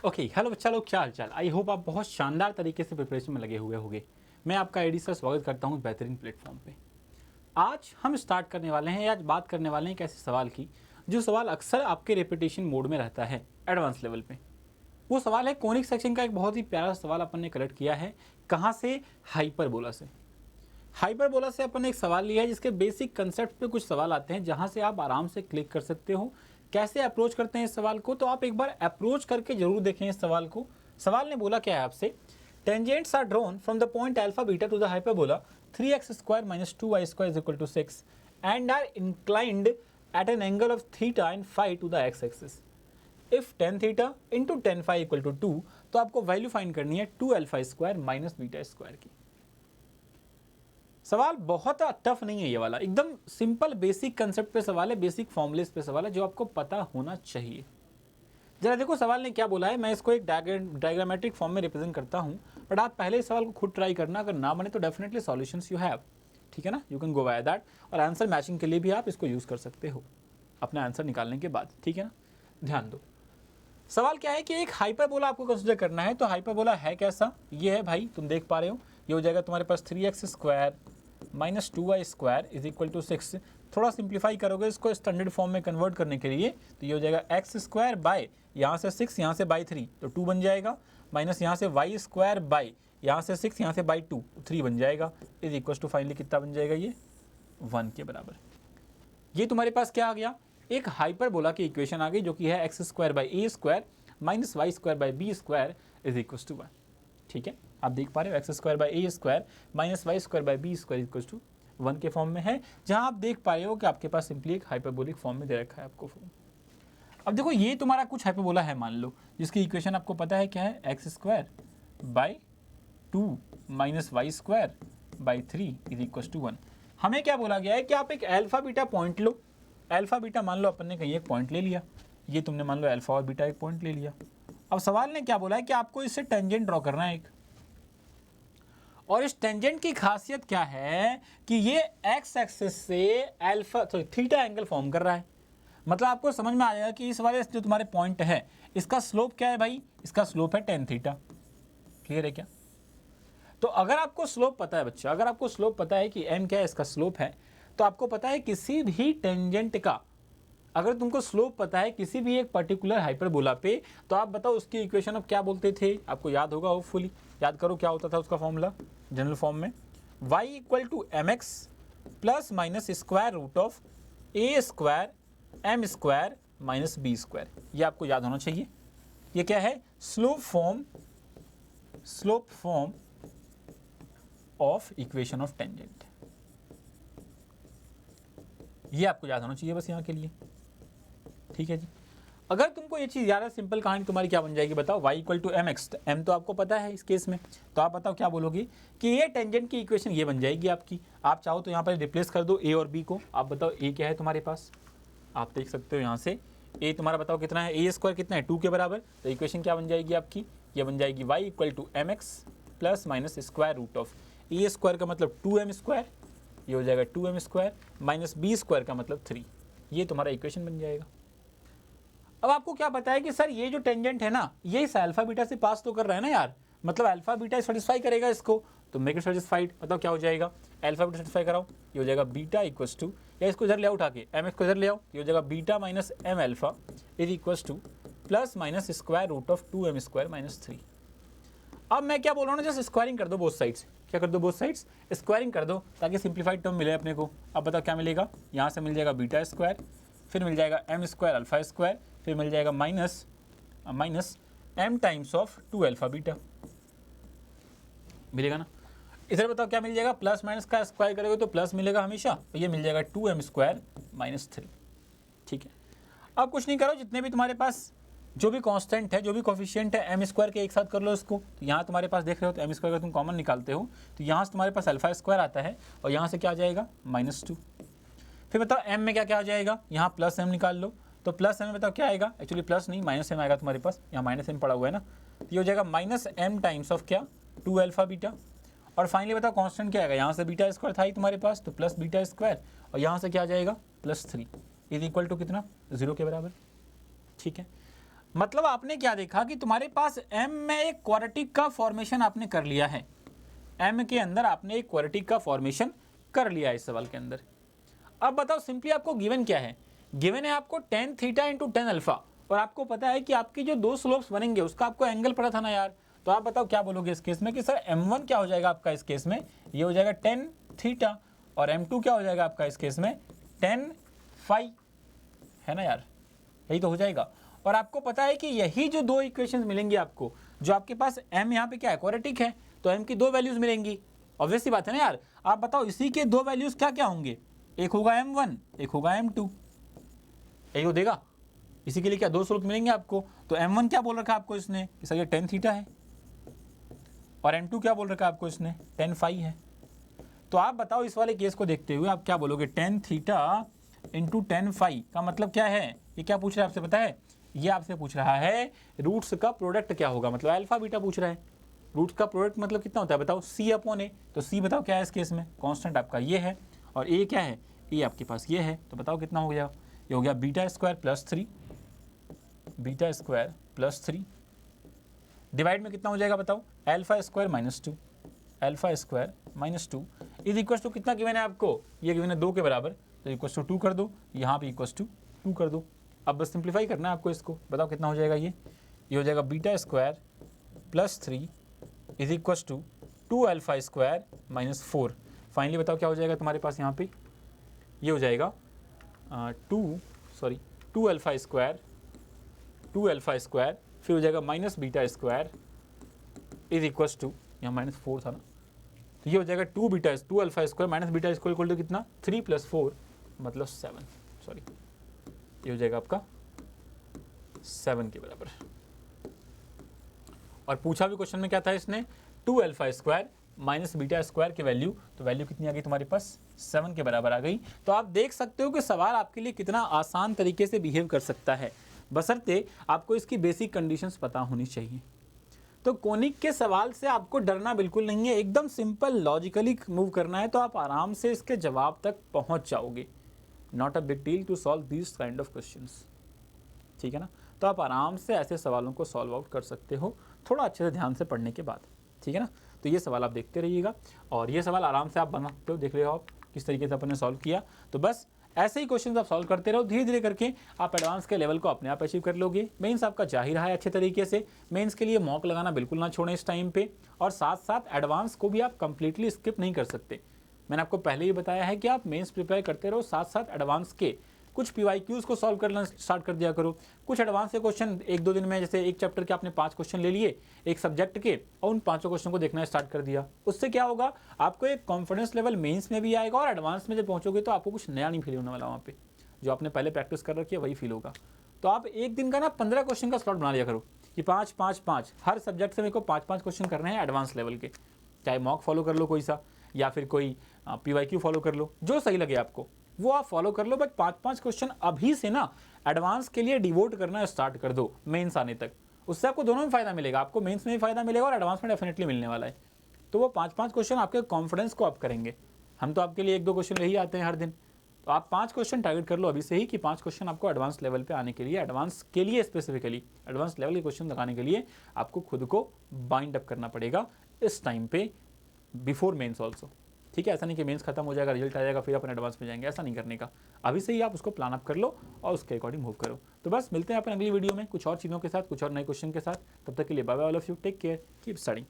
Okay hello बच्चा लोग, क्या हाल चाल। आई होप आप बहुत शानदार तरीके से प्रिपरेशन में लगे हुए होंगे। मैं आपका एडी सर स्वागत करता हूँ बेहतरीन प्लेटफॉर्म पे। आज हम स्टार्ट करने वाले हैं, आज बात करने वाले हैं एक ऐसे सवाल की जो सवाल अक्सर आपके रेपिटेशन मोड में रहता है एडवांस लेवल पे। वो सवाल है कोनिक सेक्शन का। एक बहुत ही प्यारा सवाल अपन ने कलेक्ट किया है। कहाँ से? हाइपरबोला से। हाइपरबोला से अपन ने एक सवाल लिया है जिसके बेसिक कंसेप्ट पे कुछ सवाल आते हैं जहां से आप आराम से क्लिक कर सकते हो। कैसे अप्रोच करते हैं इस सवाल को, तो आप एक बार अप्रोच करके जरूर देखें इस सवाल को। सवाल ने बोला क्या है आपसे, tangents are drawn from the point alpha beta to the hyperbola 3x² - 2y² = 6 and are inclined at an angle of theta and phi to the x axis. If tan theta into tan phi equal to 2, तो आपको value find करनी है 2α² - β² की। सवाल बहुत tough नहीं है ये वाला, एकदम सिंपल बेसिक कंसेप्ट पे सवाल है, बेसिक फॉर्मूलेस पे सवाल है जो आपको पता होना चाहिए। जरा देखो सवाल ने क्या बोला है। मैं इसको एक डायग्रामेट्रिक फॉर्म में रिप्रेजेंट करता हूँ, बट आप पहले इस सवाल को खुद ट्राई करना। अगर ना बने तो डेफिनेटली सॉल्यूशंस यू हैव, ठीक है ना। You can go by that, और आंसर मैचिंग के लिए भी आप इसको यूज कर सकते हो अपना आंसर निकालने के बाद, ठीक है ना। ध्यान दो, सवाल क्या है कि एक हाइपरबोला आपको कंसिडर करना है। तो हाइपरबोला है कैसा? ये है भाई, तुम देख पा रहे हो। ये हो जाएगा तुम्हारे पास 3x² - 2y² = 6। थोड़ा सिंप्लीफाई करोगे इसको स्टैंडर्ड फॉर्म में कन्वर्ट करने के लिए, तो ये हो जाएगा x² बाय यहाँ से 6, यहाँ से बाई 3 तो 2 बन जाएगा, माइनस यहाँ से y² बाय यहाँ से 6, यहाँ से बाई 2 3 बन जाएगा, = फाइनली कितना बन जाएगा? ये 1 के बराबर। ये तुम्हारे पास क्या आ गया? एक हाइपरबोला की इक्वेशन आ गई जो कि है x² / a² - y² / b² = 1। ठीक है, आप देख पा रहे हो x² / a² - y² / b² = 1 के फॉर्म में है, जहां आप देख पा रहे हो कि आपके पास सिंपली एक हाइपरबोलिक फॉर्म में दे रखा है आपको फॉर्म। अब देखो ये तुम्हारा कुछ हाइपरबोला है मान लो, जिसकी इक्वेशन आपको पता है क्या है, x² / 2 - y² / 3 = 1। हमें क्या बोला गया है कि आप एक अल्फा बीटा पॉइंट लो। अल्फा बीटा मान लो अपन ने कहीं एक पॉइंट ले लिया, ये तुमने मान लो अल्फा और बीटा एक पॉइंट ले लिया। अब सवाल ने क्या बोला है कि आपको इससे टेंजेंट ड्रॉ करना है एक, और इस टेंजेंट की खासियत क्या है कि ये एक्स एक्सिस से अल्फा थीटा एंगल फॉर्म कर रहा है। मतलब आपको समझ में आ जाएगा कि इस वाले जो तुम्हारे पॉइंट है इसका स्लोप क्या है भाई, इसका स्लोप है tan थीटा। क्लियर है क्या? तो अगर आपको स्लोप पता है बच्चा, अगर आपको स्लोप पता है कि m क्या है, इसका स्लोप है, तो आपको पता है किसी भी टेंजेंट का, अगर तुमको स्लोप पता है किसी भी एक पर्टिकुलर हाइपरबोला पे, तो आप बताओ उसकी इक्वेशन अब क्या बोलते थे? आपको याद होगा, होपफुली याद करो क्या होता था उसका फॉर्मूला जनरल फॉर्म में, y = mx + -√a² m² - b²। ये आपको याद होना चाहिए। ये क्या है? Slope form of equation of tangent. ये आपको याद होना चाहिए बस यहाँ के लिए, ठीक है जी। अगर तुमको ये चीज़ याद है, सिंपल कहानी तुम्हारी क्या बन जाएगी बताओ, y = mx, m तो आपको पता है इस केस में, तो आप बताओ क्या बोलोगे कि ये टेंजेंट की इक्वेशन ये बन जाएगी आपकी। आप चाहो तो यहाँ पर रिप्लेस कर दो a और b को। आप बताओ a क्या है तुम्हारे पास, आप देख सकते हो यहाँ से a तुम्हारा बताओ कितना है, a² कितना है, 2 के बराबर। तो इक्वेशन क्या बन जाएगी आपकी? ये बन जाएगी y = mx + -√a² का मतलब 2m², ये हो जाएगा 2m² - b² का मतलब 3। ये तुम्हारा इक्वेशन बन जाएगा। अब आपको क्या पता है कि सर ये जो टेंजेंट है ना, ये इस अल्फा बीटा से पास तो कर रहा है ना यार, मतलब अल्फा बीटा सेटिस्फाई करेगा इसको, तो मेक इट सेटिस्फाइड। बताओ क्या हो जाएगा? अल्फा बीटा सेटिस्फाई कराओ, ये हो जाएगा बीटा = या इसको इधर ले आओ उठा के, एम एक्स को इधर ले आओ, ये हो जाएगा beta minus m alpha = +-√2m² - 3। अब मैं क्या बोल रहा हूँ ना, जस्ट स्क्वायरिंग कर दो बोथ साइड्स। क्या कर दो? बोथ साइड्स स्क्वायरिंग कर दो ताकि सिंप्लीफाइड टर्म मिले अपने को। अब बताओ क्या मिलेगा? यहाँ से मिल जाएगा β², फिर मिल जाएगा m² α², फिर मिल जाएगा minus m times of 2 alpha beta मिलेगा ना। इधर बताओ क्या मिल जाएगा? प्लस माइनस का स्क्वायर करोगे तो प्लस मिलेगा हमेशा, तो ये मिल जाएगा 2m² - 3। ठीक है, अब कुछ नहीं करो, जितने भी तुम्हारे पास जो भी कांस्टेंट है, जो भी कोफिशिएंट है m² के एक साथ कर लो इसको। तो यहाँ तुम्हारे पास देख रहे हो तो m² का तुम कॉमन निकालते हो, तो यहाँ से तुम्हारे पास α² आता है और यहाँ से क्या आ जाएगा? -2। फिर बताओ m में क्या क्या आ जाएगा? यहाँ प्लस m निकाल लो, तो प्लस m में बताओ क्या आएगा? एक्चुअली प्लस नहीं माइनस m आएगा तुम्हारे पास, यहाँ -m पड़ा हुआ है ना, तो ये हो जाएगा -m टाइम्स ऑफ क्या? 2 अल्फा बीटा। और फाइनली बताओ कांस्टेंट क्या आएगा? यहाँ से β² था ही तुम्हारे पास, तो प्लस β² और यहाँ से क्या आ जाएगा? +3 = कितना? 0 के बराबर। ठीक है, मतलब आपने क्या देखा कि तुम्हारे पास m में एक क्वाड्रेटिक का फॉर्मेशन आपने कर लिया है, m के अंदर आपने एक क्वाड्रेटिक का फॉर्मेशन कर लिया है इस सवाल के अंदर। अब बताओ सिंपली आपको गिवन क्या है, गिवन है आपको tan theta into tan alpha, और आपको पता है कि आपकी जो दो स्लोप्स बनेंगे उसका आपको एंगल पता था ना यार। तो आप बताओ क्या बोलोगे इस केस में कि सर m1 क्या हो जाएगा आपका इस केस में, ये हो जाएगा tan थीटा, और m2 क्या हो जाएगा आपका इस केस में tan फाई, है ना यार, यही तो हो जाएगा। और आपको पता है कि यही जो दो इक्वेशंस मिलेंगी आपको, जो आपके पास m यहाँ पे क्या है क्वाड्रेटिक है, तो m की दो वैल्यूज मिलेंगी, ऑब्वियस सी बात है ना यार। आप बताओ इसी के दो वैल्यूज क्या क्या होंगे, एक होगा m1 एक होगा m2, यही हो देगा। इसी के लिए क्या दो स्लोप मिलेंगे आपको, तो m1 क्या बोल रखा है आपको इसने कि सर ये tan थीटा है, और m2 क्या बोल रखा है आपको इसने tan फाई है। तो आप बताओ इस वाले केस को देखते हुए आप क्या बोलोगे, tan theta into tan phi का मतलब क्या है, ये क्या पूछ रहा है आपसे पता है, ये आपसे पूछ रहा है रूट्स का प्रोडक्ट क्या होगा, मतलब अल्फा बीटा पूछ रहा है। रूट्स का प्रोडक्ट मतलब कितना होता है बताओ, c अपॉन ए, तो c बताओ क्या है इस केस में, कांस्टेंट आपका ये है, और a क्या है, a आपके पास ये है, तो बताओ कितना हो गया, ये हो गया beta square plus 3, beta square plus 3 divide में कितना हो जाएगा बताओ, alpha square minus 2, alpha square minus 2 is equal to कितना गिवन है आपको, ये गिवन है 2 के बराबर, तो इक्वल टू 2 कर दो, यहाँ पे इक्वल टू 2 कर दो। अब बस सिंप्लीफाई करना है आपको इसको, बताओ कितना हो जाएगा, ये हो जाएगा beta square plus 3 is equal to 2 alpha square minus 4। Finally बताओ क्या हो जाएगा तुम्हारे पास यहाँ पे, ये हो जाएगा 2 अल्फा स्क्वायर, 2 अल्फा स्क्वायर, फिर हो जाएगा minus beta square is equal to, यहाँ माइनस 4 था ना, तो ये हो जाएगा 2 alpha square minus beta square equal to कितना 3 + 4 मतलब 7, सॉरी ये हो जाएगा आपका 7 के बराबर। और पूछा भी क्वेश्चन में क्या था इसने, 2 alpha square minus beta square की वैल्यू, तो वैल्यू कितनी आ गई तुम्हारे पास 7 के बराबर आ गई। तो आप देख सकते हो कि सवाल आपके लिए कितना आसान तरीके से बिहेव कर सकता है, बशर्ते आपको इसकी बेसिक कंडीशंस पता होनी चाहिए। तो कोनिक के सवाल से आपको डरना बिल्कुल नहीं है, एकदम सिंपल लॉजिकली मूव करना है, तो आप आराम से इसके जवाब तक पहुंच जाओगे। Not a big deal to solve this kind of questions, ठीक है ना। तो आप आराम से ऐसे सवालों को सॉल्व आउट कर सकते हो, थोड़ा अच्छे से ध्यान से पढ़ने के बाद, ठीक है ना। तो ये सवाल आप देखते रहिएगा, और ये सवाल आराम से आप बना सकते हो, देख रहे हो आप किस तरीके से अपन ने सॉल्व किया। तो बस ऐसे ही क्वेश्चन आप सॉल्व करते रहो, धीरे धीरे करके आप एडवांस के लेवल को अपने आप अचीव कर लोगे। मेंस आपका जा ही रहा है अच्छे तरीके से, मेंस के लिए मॉक लगाना बिल्कुल ना छोड़ें इस टाइम पे, और साथ साथ एडवांस को भी आप कंप्लीटली स्किप नहीं कर सकते। मैंने आपको पहले ही बताया है कि आप मेंस प्रिपेयर करते रहो, साथ साथ एडवांस के कुछ PYQs को सॉल्व करना स्टार्ट कर दिया करो। कुछ एडवांस के क्वेश्चन 1-2 दिन में, जैसे एक चैप्टर के आपने 5 क्वेश्चन ले लिए एक सब्जेक्ट के, और उन 5 क्वेश्चन को देखना स्टार्ट कर दिया। उससे क्या होगा, आपको एक कॉन्फिडेंस लेवल मेंस में भी आएगा, और एडवांस में जब पहुंचोगे तो आपको कुछ नया नहीं फील होने वाला, वहाँ पे जो आपने पहले प्रैक्टिस कर रखी है वही फील होगा। तो आप एक दिन का ना 15 क्वेश्चन का स्लॉट बना लिया करो कि 5-5-5 हर सब्जेक्ट से मेरे को 5-5 क्वेश्चन करने हैं एडवांस लेवल के। चाहे मॉक फॉलो कर लो कोई सा, या फिर कोई PYQ फॉलो कर लो, जो सही लगे आपको वो आप फॉलो कर लो, बट 5-5 क्वेश्चन अभी से ना एडवांस के लिए डिवोट करना स्टार्ट कर दो मेंस आने तक। उससे आपको दोनों में फायदा मिलेगा, आपको मेंस में भी फायदा मिलेगा और एडवांस में डेफिनेटली मिलने वाला है। तो वो 5-5 क्वेश्चन आपके कॉन्फिडेंस को अप करेंगे। हम तो आपके लिए 1-2 क्वेश्चन ले ही आते हैं हर दिन, तो आप 5 क्वेश्चन टारगेट कर लो अभी से ही कि 5 क्वेश्चन आपको एडवांस लेवल पे आने के लिए, एडवांस के लिए स्पेसिफिकली एडवांस लेवल के क्वेश्चन लगाने के लिए आपको खुद को बाइंड अप करना पड़ेगा इस टाइम पे, बिफोर मेंस ऑल्सो, ठीक है। ऐसा नहीं कि मेंस खत्म हो जाएगा, रिजल्ट आ जाएगा फिर अपन एडवांस में जाएंगे, ऐसा नहीं करने का। अभी से ही आप उसको प्लान अप कर लो और उसके अकॉर्डिंग मूव करो। तो बस मिलते हैं अपन अगली वीडियो में कुछ और चीज़ों के साथ, कुछ और नए क्वेश्चन के साथ। तब तक के लिए bye bye all of you, take care, keep studying.